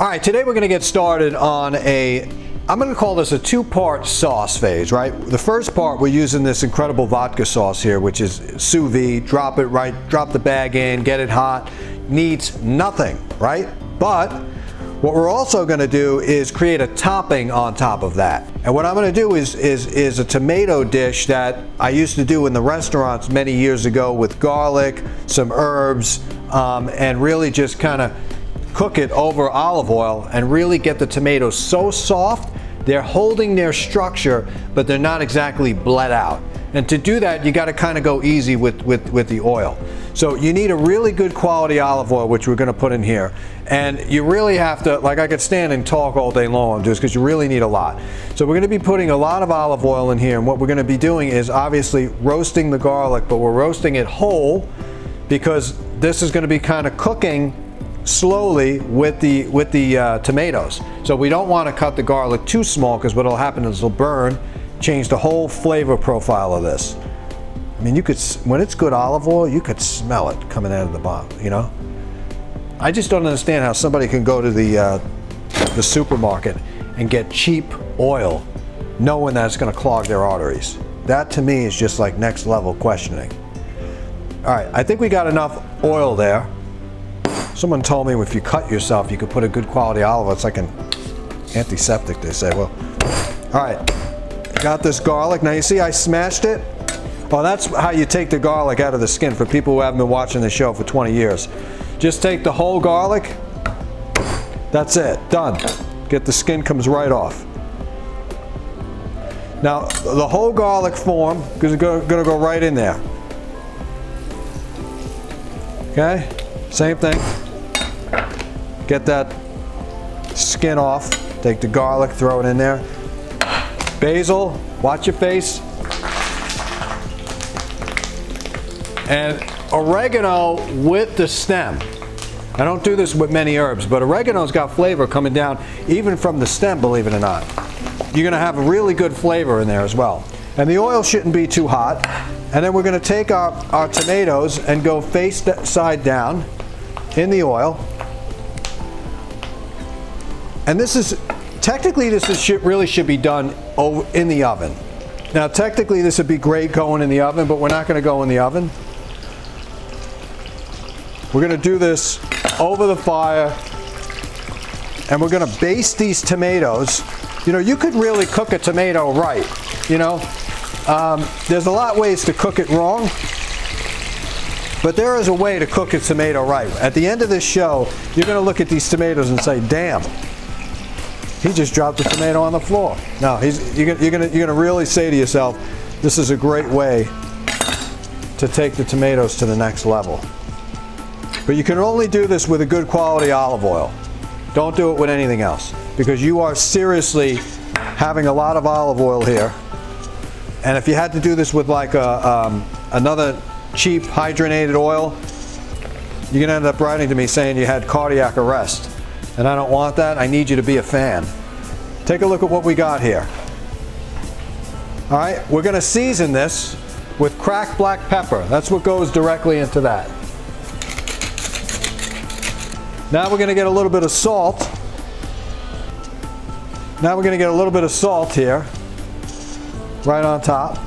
All right, today we're going to get started on I'm going to call this a two-part sauce phase, right? The first part, we're using this incredible vodka sauce here, which is sous vide. Drop the bag in, get it hot. Needs nothing, right? But what we're also going to do is create a topping on top of that. And what I'm going to do is a tomato dish that I used to do in the restaurants many years ago with garlic, some herbs, and really just kind of cook it over olive oil and really get the tomatoes so soft they're holding their structure, but they're not exactly bled out. And to do that, you got to kind of go easy with the oil. So you need a really good quality olive oil, which we're going to put in here. And you really have to, like, I could stand and talk all day long just because you really need a lot. So we're going to be putting a lot of olive oil in here, and what we're going to be doing is obviously roasting the garlic, but we're roasting it whole because this is going to be kind of cooking slowly with the tomatoes. So we don't want to cut the garlic too small because what will happen is it'll burn, change the whole flavor profile of this. I mean, you could, when it's good olive oil, you could smell it coming out of the bottom, you know? I just don't understand how somebody can go to the supermarket and get cheap oil knowing that it's going to clog their arteries. That to me is just like next level questioning. All right, I think we got enough oil there. Someone told me if you cut yourself, you could put a good quality olive oil. It's like an antiseptic, they say. Well, all right, got this garlic. Now you see I smashed it. Well, that's how you take the garlic out of the skin for people who haven't been watching the show for 20 years. Just take the whole garlic. That's it, done. Get the skin comes right off. Now, the whole garlic form is going to go right in there. Okay, same thing. Get that skin off. Take the garlic, throw it in there. Basil, watch your face. And oregano with the stem. I don't do this with many herbs, but oregano's got flavor coming down even from the stem, believe it or not. You're going to have a really good flavor in there as well. And the oil shouldn't be too hot. And then we're going to take our tomatoes and go face side down in the oil. And this is, technically this really should be done in the oven. Now technically this would be great going in the oven, but we're not going to go in the oven. We're going to do this over the fire, and we're going to baste these tomatoes. You know, you could really cook a tomato right, you know. There's a lot of ways to cook it wrong, but there is a way to cook a tomato right. At the end of this show, you're going to look at these tomatoes and say, damn, he just dropped the tomato on the floor. No, you're going to really say to yourself, this is a great way to take the tomatoes to the next level. But you can only do this with a good quality olive oil. Don't do it with anything else, because you are seriously having a lot of olive oil here. And if you had to do this with like another cheap hydrogenated oil, you're going to end up writing to me saying you had cardiac arrest. And I don't want that. I need you to be a fan. Take a look at what we got here. All right, we're going to season this with cracked black pepper. That's what goes directly into that. Now we're going to get a little bit of salt. Now we're going to get a little bit of salt here, right on top.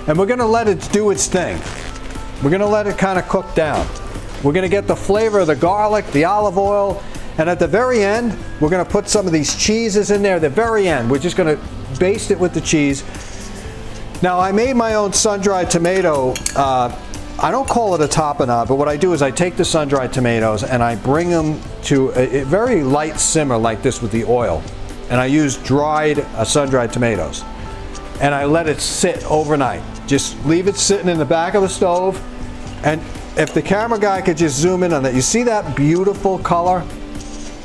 And we're going to let it do its thing. We're going to let it kind of cook down. We're going to get the flavor of the garlic, the olive oil, and at the very end, we're going to put some of these cheeses in there. At the very end, we're just going to baste it with the cheese. Now, I made my own sun-dried tomato. I don't call it a tapenade, but what I do is I take the sun-dried tomatoes and I bring them to a very light simmer like this with the oil. And I use dried sun-dried tomatoes. And I let it sit overnight. Just leave it sitting in the back of the stove. And if the camera guy could just zoom in on that, you see that beautiful color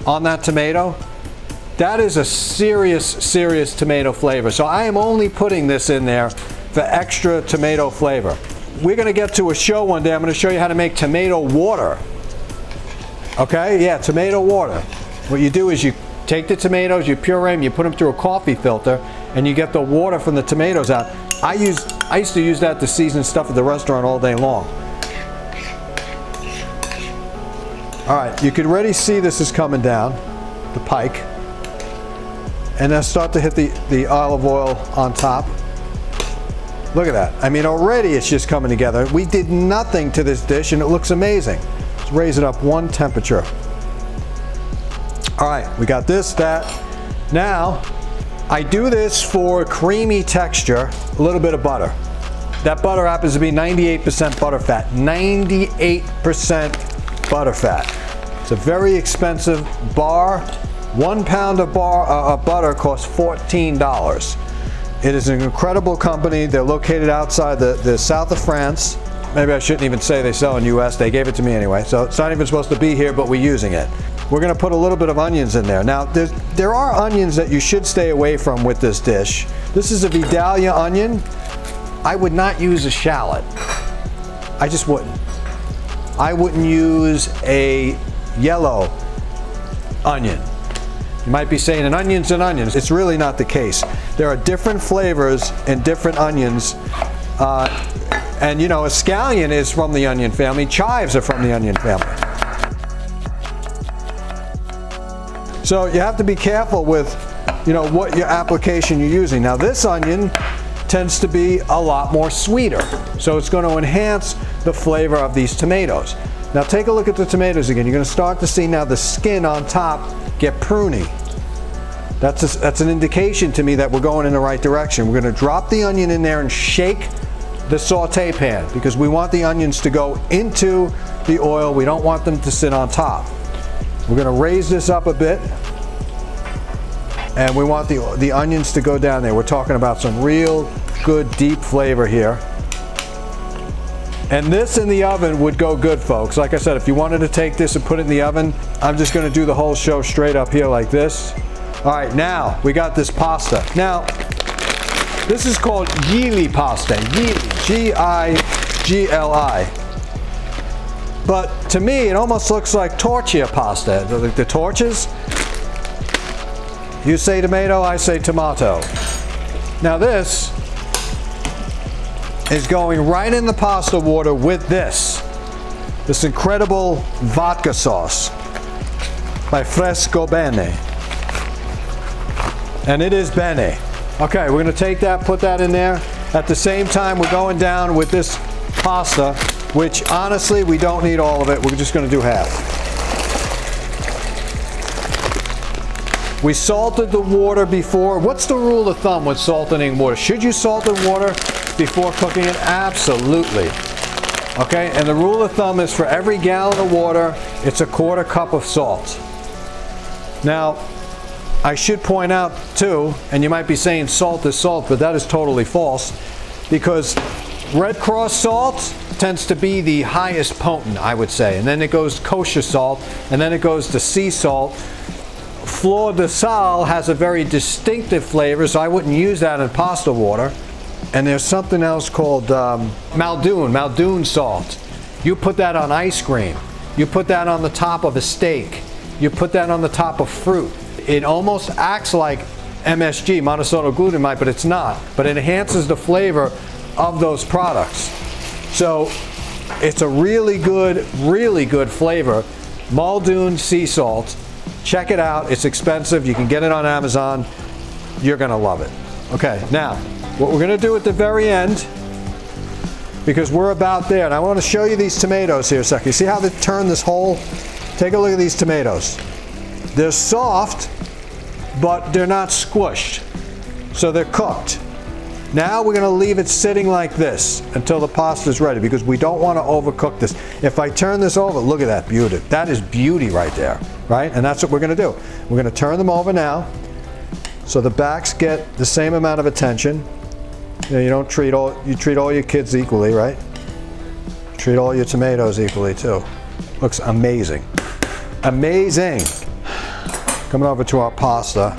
on that tomato? That is a serious tomato flavor. So I am only putting this in there for extra tomato flavor. We're going to get to a show one day. I'm going to show you how to make tomato water. Okay? Yeah, tomato water. What you do is you take the tomatoes, you puree them, you put them through a coffee filter, and you get the water from the tomatoes out. I used to use that to season stuff at the restaurant all day long. All right, you can already see this is coming down, the pike. And then start to hit the olive oil on top. Look at that. I mean, already it's just coming together. We did nothing to this dish and it looks amazing. Let's raise it up one temperature. All right, we got this, that. Now, I do this for creamy texture, a little bit of butter. That butter happens to be 98% butter fat. 98% butter fat. It's a very expensive bar. 1 pound of butter costs $14. It is an incredible company. They're located outside the south of France. Maybe I shouldn't even say they sell in the US. They gave it to me anyway, so it's not even supposed to be here, but we're using it. We're gonna put a little bit of onions in there. Now, there are onions that you should stay away from with this dish. This is a Vidalia onion. I would not use a shallot. I just wouldn't. I wouldn't use a yellow onion. You might be saying an onion's an onion. It's really not the case. There are different flavors in different onions. And you know, a scallion is from the onion family. Chives are from the onion family. So you have to be careful with, you know, what your application you're using. Now this onion tends to be a lot more sweeter. So it's going to enhance the flavor of these tomatoes. Now take a look at the tomatoes again. You're going to start to see now the skin on top get pruny. That's an indication to me that we're going in the right direction. We're going to drop the onion in there and shake the saute pan because we want the onions to go into the oil. We don't want them to sit on top. We're going to raise this up a bit and we want the onions to go down there. We're talking about some real good deep flavor here. And this in the oven would go good, folks. Like I said, if you wanted to take this and put it in the oven, I'm just going to do the whole show straight up here like this. All right, now we got this pasta. Now, this is called Gili pasta, G-I-G-L-I. But to me, it almost looks like tortilla pasta, the torches. You say tomato, I say tomato. Now this is going right in the pasta water with this incredible vodka sauce by Fresco Bene. And it is bene. Okay, we're gonna take that, put that in there. At the same time, we're going down with this pasta, which honestly, we don't need all of it. We're just gonna do half. We salted the water before. What's the rule of thumb with salting water? Should you salt the water before cooking it? Absolutely. Okay, and the rule of thumb is for every gallon of water, it's a 1/4 cup of salt. Now, I should point out too, and you might be saying salt is salt, but that is totally false, because Red Cross salt tends to be the highest potent, I would say, and then it goes kosher salt, and then it goes to sea salt. Flor de Sal has a very distinctive flavor, so I wouldn't use that in pasta water. And there's something else called Muldoon salt. You put that on ice cream. You put that on the top of a steak. You put that on the top of fruit. It almost acts like MSG, monosodium glutamate, but it's not. But it enhances the flavor of those products. So it's a really good flavor. Muldoon sea salt. Check it out. It's expensive. You can get it on Amazon. You're going to love it. Okay, now, what we're going to do at the very end, because we're about there, and I want to show you these tomatoes here a second. You see how they turn this whole? Take a look at these tomatoes. They're soft, but they're not squished. So they're cooked. Now we're going to leave it sitting like this until the pasta is ready, because we don't want to overcook this. If I turn this over, look at that beauty. That is beauty right there, right? And that's what we're going to do. We're going to turn them over now, so the backs get the same amount of attention. You know, you treat all your kids equally, right? Treat all your tomatoes equally too. Looks amazing. Amazing. Coming over to our pasta.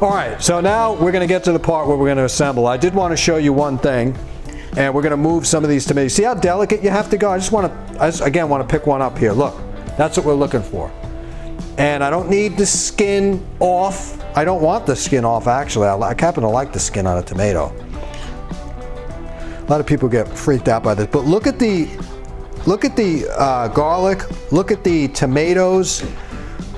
All right, so now we're going to get to the part where we're going to assemble. I did want to show you one thing, and we're going to move some of these tomatoes. See how delicate you have to go? I just again want to pick one up here. Look, that's what we're looking for. And I don't need the skin off. I don't want the skin off, actually. I happen to like the skin on a tomato. A lot of people get freaked out by this, but look at the garlic, look at the tomatoes,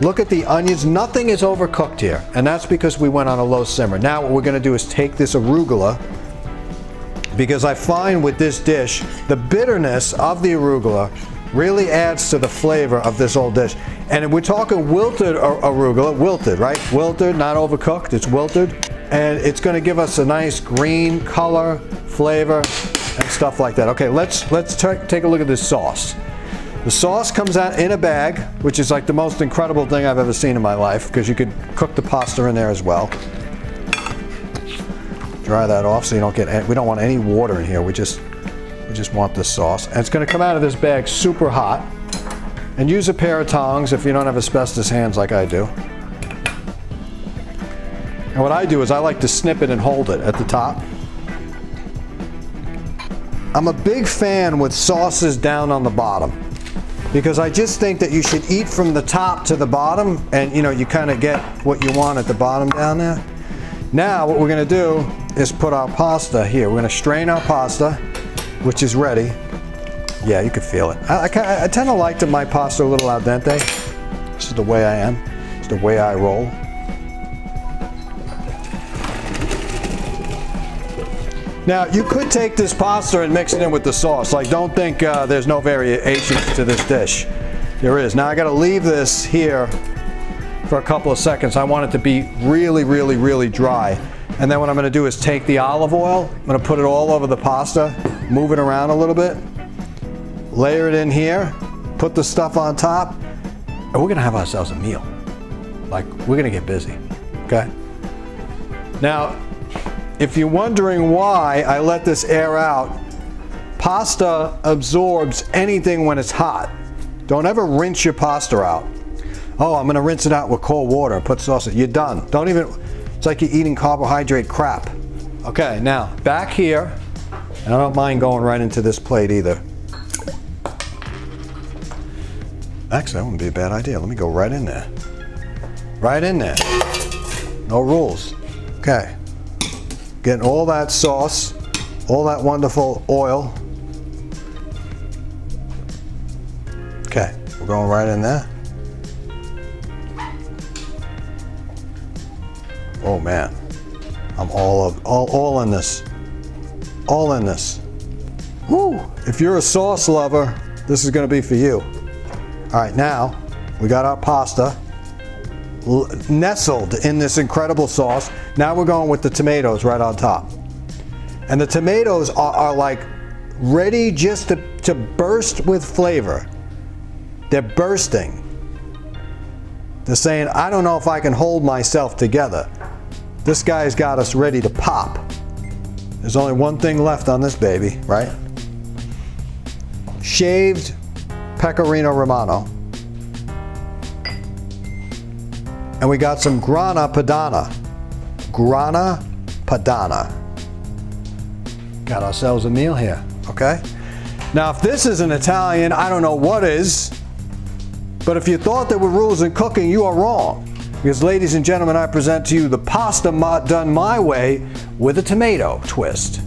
look at the onions. Nothing is overcooked here, and that's because we went on a low simmer. Now what we're going to do is take this arugula, because I find with this dish, the bitterness of the arugula really adds to the flavor of this whole dish. And we're talking wilted arugula, wilted, right? Wilted, not overcooked, it's wilted. And it's going to give us a nice green color, flavor, and stuff like that. Okay, let's take a look at this sauce. The sauce comes out in a bag, which is like the most incredible thing I've ever seen in my life, because you could cook the pasta in there as well. Dry that off so you don't get, we don't want any water in here. We just want this sauce. And it's going to come out of this bag super hot. And use a pair of tongs if you don't have asbestos hands like I do. And what I do is I like to snip it and hold it at the top. I'm a big fan with sauces down on the bottom, because I just think that you should eat from the top to the bottom, and you know, you kind of get what you want at the bottom down there. Now what we're going to do is put our pasta here. We're going to strain our pasta, which is ready. Yeah, you can feel it. I tend to like my pasta a little al dente. This is the way I am. It's the way I roll. Now, you could take this pasta and mix it in with the sauce. Like, don't think there's no variations to this dish. There is. Now, I got to leave this here for a couple of seconds. I want it to be really, really, really dry. And then what I'm going to do is take the olive oil. I'm going to put it all over the pasta, move it around a little bit. Layer it in here, put the stuff on top, and we're gonna have ourselves a meal. Like, we're gonna get busy, okay? Now, if you're wondering why I let this air out, pasta absorbs anything when it's hot. Don't ever rinse your pasta out. Oh, I'm gonna rinse it out with cold water and put sauce in it. You're done. Don't even, it's like you're eating carbohydrate crap. Okay, now, back here, and I don't mind going right into this plate either. Actually, that wouldn't be a bad idea. Let me go right in there. Right in there. No rules. Okay. Getting all that sauce, all that wonderful oil. Okay, we're going right in there. Oh man, I'm all in this. All in this. Woo! If you're a sauce lover, this is going to be for you. All right, now we got our pasta nestled in this incredible sauce. Now we're going with the tomatoes right on top. And the tomatoes are like ready just to burst with flavor. They're bursting. They're saying, I don't know if I can hold myself together. This guy's got us ready to pop. There's only one thing left on this baby, right? Shaved Pecorino Romano. And we got some Grana Padano. Grana Padano. Got ourselves a meal here, okay? Now, if this isn't Italian, I don't know what is. But if you thought there were rules in cooking, you are wrong. Because, ladies and gentlemen, I present to you the pasta done my way with a tomato twist.